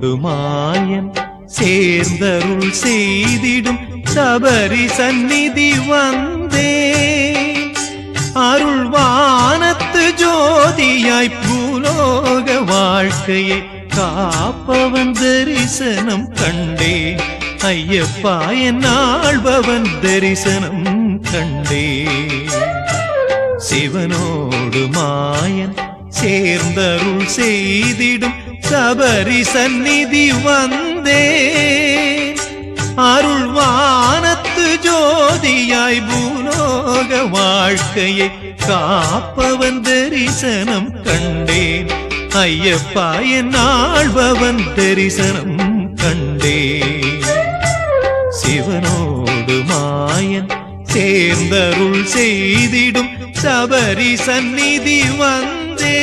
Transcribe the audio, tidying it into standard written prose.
சிவனோடு மாயன் சேர்ந்தருள் செய்திடும் சபரி சந்நிதி வந்தே அருள்வானத்து ஜோதியாய் பூலோக வாழ்க்கையை காப்பவன் தரிசனம் கண்டே ஐயப்பா என் ஆள்பவன் தரிசனம் கண்டே சிவனோடு மாயன் சேர்ந்தருள் செய்திடும் சபரி சந்நிதி வந்தே அருள்வானத்து ஜோதியாய் பூலோக வாழ்க்கையை காப்பவன் தரிசனம் கண்டேன் ஐயப்பா என் ஆள்பவன் தரிசனம் கண்டே சிவனோடு மாயன் சேர்ந்தருள் செய்திடும் சபரி சந்நிதி வந்தே